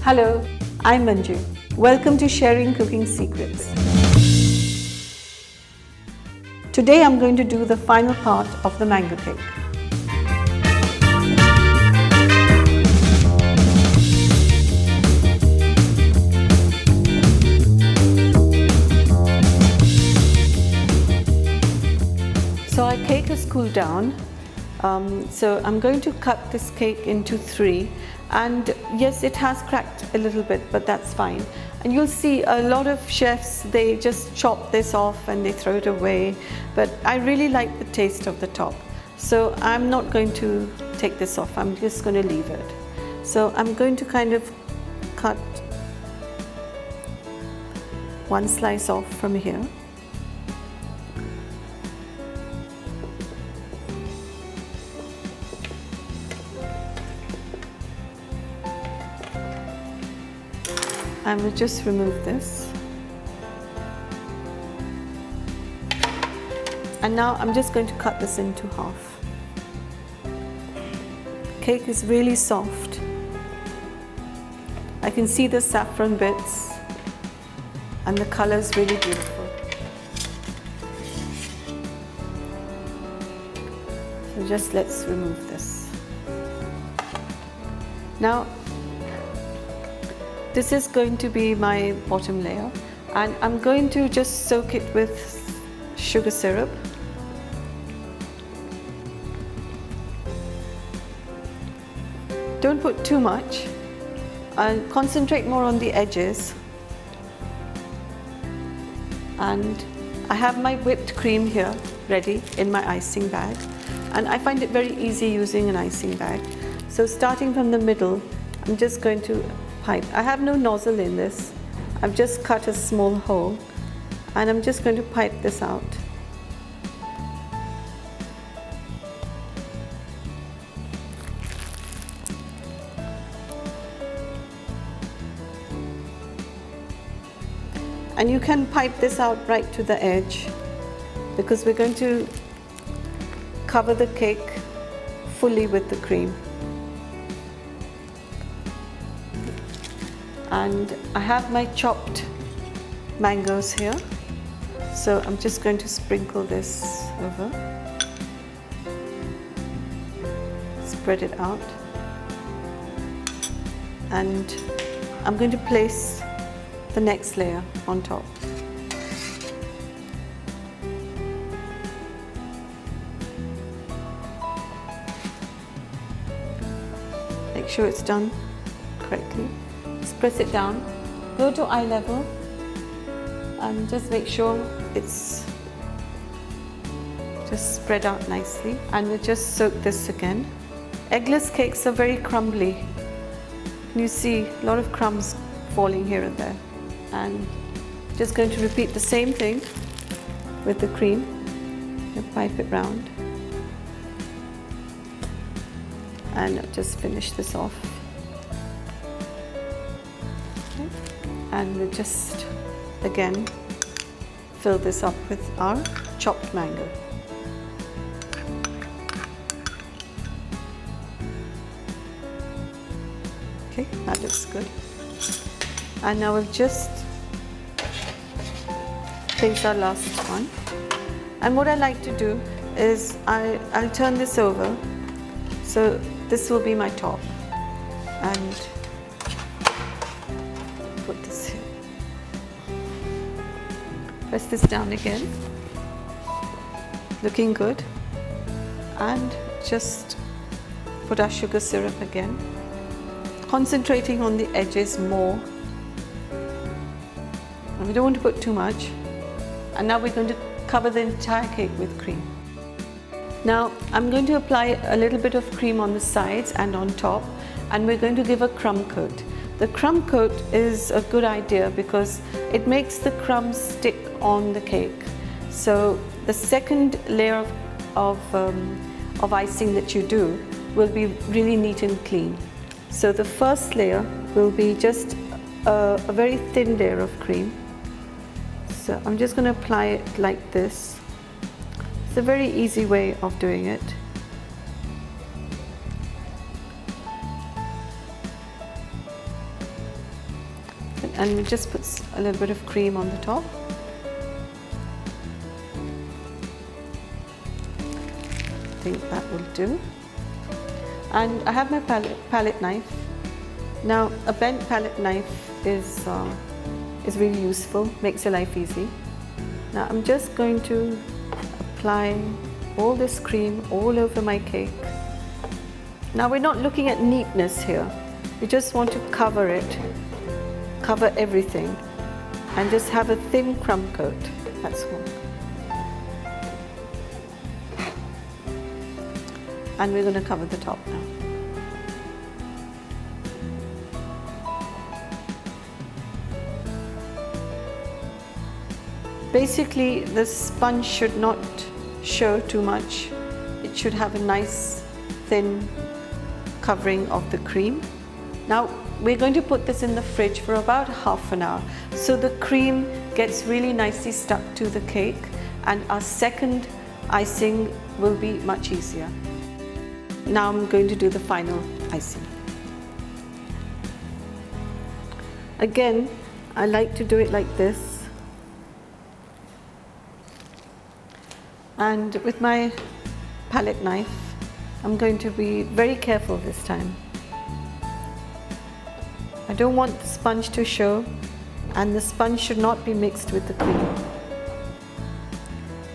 Hello, I'm Manju. Welcome to Sharing Cooking Secrets. Today I'm going to do the final part of the mango cake. So our cake has cooled down. So I'm going to cut this cake into 3, and yes, it has cracked a little bit, but that's fine. And you'll see a lot of chefs, they just chop this off and they throw it away, but I really like the taste of the top, so I'm not going to take this off. I'm just going to leave it. So I'm going to kind of cut one slice off from here. I will just remove this. And now I'm just going to cut this into half. Cake is really soft. I can see the saffron bits and the color is really beautiful. So just let's remove this. Now this is going to be my bottom layer, and I'm going to just soak it with sugar syrup. Don't put too much. I'll concentrate more on the edges. And I have my whipped cream here ready in my icing bag, and I find it very easy using an icing bag. So starting from the middle, I'm just going to pipe. I have no nozzle in this. I've just cut a small hole and I'm just going to pipe this out. And you can pipe this out right to the edge, because we're going to cover the cake fully with the cream. And I have my chopped mangoes here, so I'm just going to sprinkle this over, spread it out, and I'm going to place the next layer on top. Make sure it's done correctly. Just press it down, go to eye level, and just make sure it's just spread out nicely. And we'll just soak this again. Eggless cakes are very crumbly. You see a lot of crumbs falling here and there. And just going to repeat the same thing with the cream. You pipe it round, and I'll just finish this off. Okay. And we'll just again fill this up with our chopped mango. Okay, that looks good. And now we'll just place our last one. And what I like to do is I'll turn this over, so this will be my top, and put this here. Press this down again, looking good, and just put our sugar syrup again, concentrating on the edges more. And we don't want to put too much. And now we're going to cover the entire cake with cream. Now I'm going to apply a little bit of cream on the sides and on top, and we're going to give a crumb coat. The crumb coat is a good idea because it makes the crumbs stick on the cake. So the second layer of icing that you do will be really neat and clean. So the first layer will be just a very thin layer of cream. So I'm just going to apply it like this. It's a very easy way of doing it. and we just put a little bit of cream on the top. I think that will do. And I have my palette knife. Now a bent palette knife is really useful, makes your life easy. Now I'm just going to apply all this cream all over my cake. Now we're not looking at neatness here. We just want to cover it, cover everything, and just have a thin crumb coat, that's all. And we're going to cover the top now. Basically, the sponge should not show too much. It should have a nice thin covering of the cream. Now we're going to put this in the fridge for about half an hour, so the cream gets really nicely stuck to the cake, and our second icing will be much easier. Now I'm going to do the final icing. Again, I like to do it like this, and with my palette knife I'm going to be very careful this time. I don't want the sponge to show, and the sponge should not be mixed with the cream.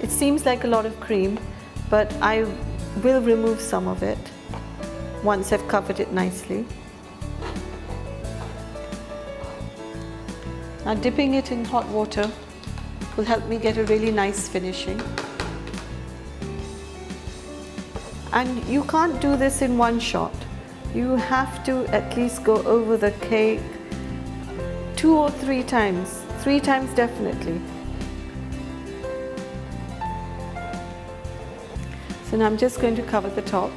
It seems like a lot of cream, but I will remove some of it once I've covered it nicely. Now dipping it in hot water will help me get a really nice finishing. And you can't do this in one shot. You have to at least go over the cake 2 or 3 times. 3 times definitely. So now I'm just going to cover the top.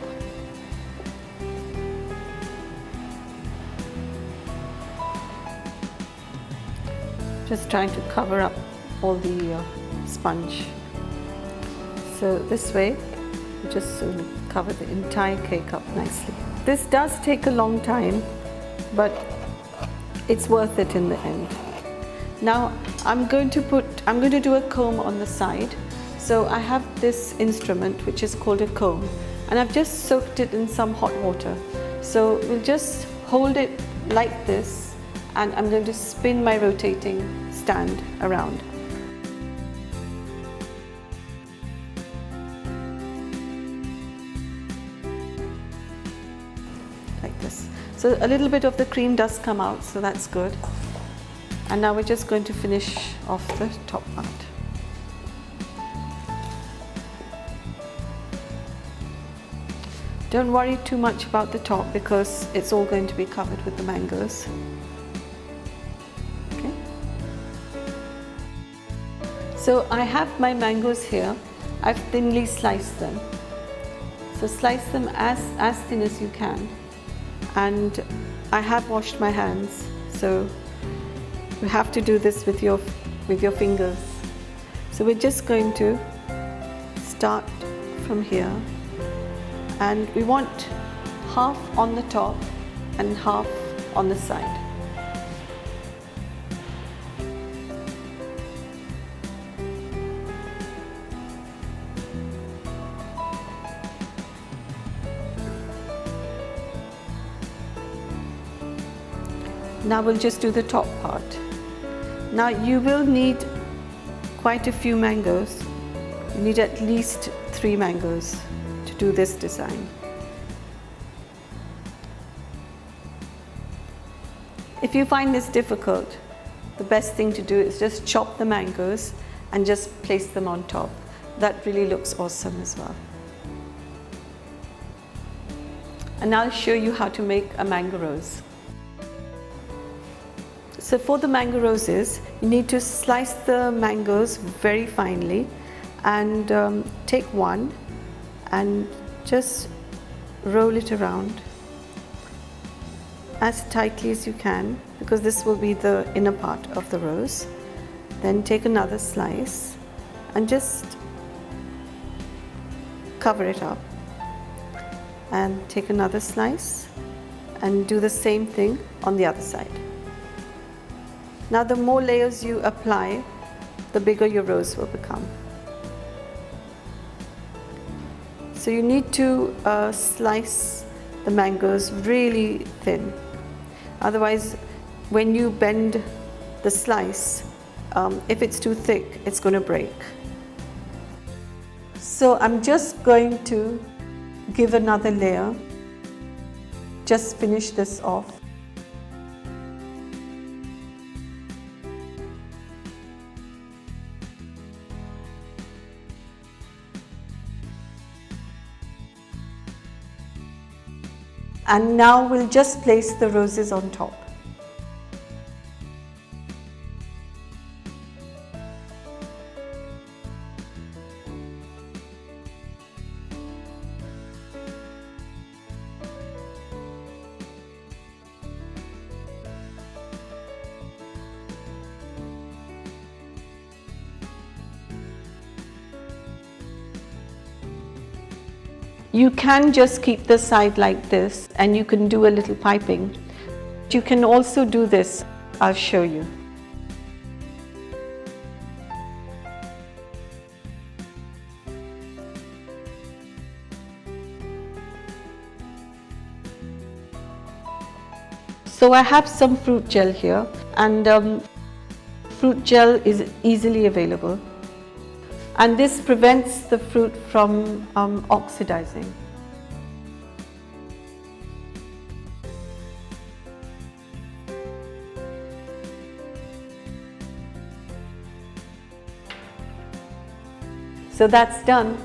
Just trying to cover up all the sponge. So this way, just so cover the entire cake up nicely. This does take a long time, but it's worth it in the end. Now I'm going to do a comb on the side. So I have this instrument which is called a comb, and I've just soaked it in some hot water. So we'll just hold it like this, and I'm going to spin my rotating stand around. Like this. So a little bit of the cream does come out, so that's good. And now we're just going to finish off the top part. Don't worry too much about the top because it's all going to be covered with the mangoes. Okay. So I have my mangoes here. I've thinly sliced them. So slice them as thin as you can. And I have washed my hands, so you have to do this with your fingers. So we're just going to start from here, and we want half on the top and half on the side. Now we'll just do the top part. Now you will need quite a few mangoes. You need at least 3 mangoes to do this design. If you find this difficult, the best thing to do is just chop the mangoes and just place them on top. That really looks awesome as well. And I'll show you how to make a mango rose. So for the mango roses, you need to slice the mangoes very finely, and take one and just roll it around as tightly as you can, because this will be the inner part of the rose. Then take another slice and just cover it up, and take another slice and do the same thing on the other side. Now the more layers you apply, the bigger your rose will become. So you need to slice the mangoes really thin. Otherwise, when you bend the slice, if it's too thick, it's going to break. So I'm just going to give another layer. Just finish this off. And now we'll just place the roses on top. You can just keep the side like this and you can do a little piping. You can also do this. I'll show you. So I have some fruit gel here, and fruit gel is easily available. And this prevents the fruit from oxidizing. So that's done.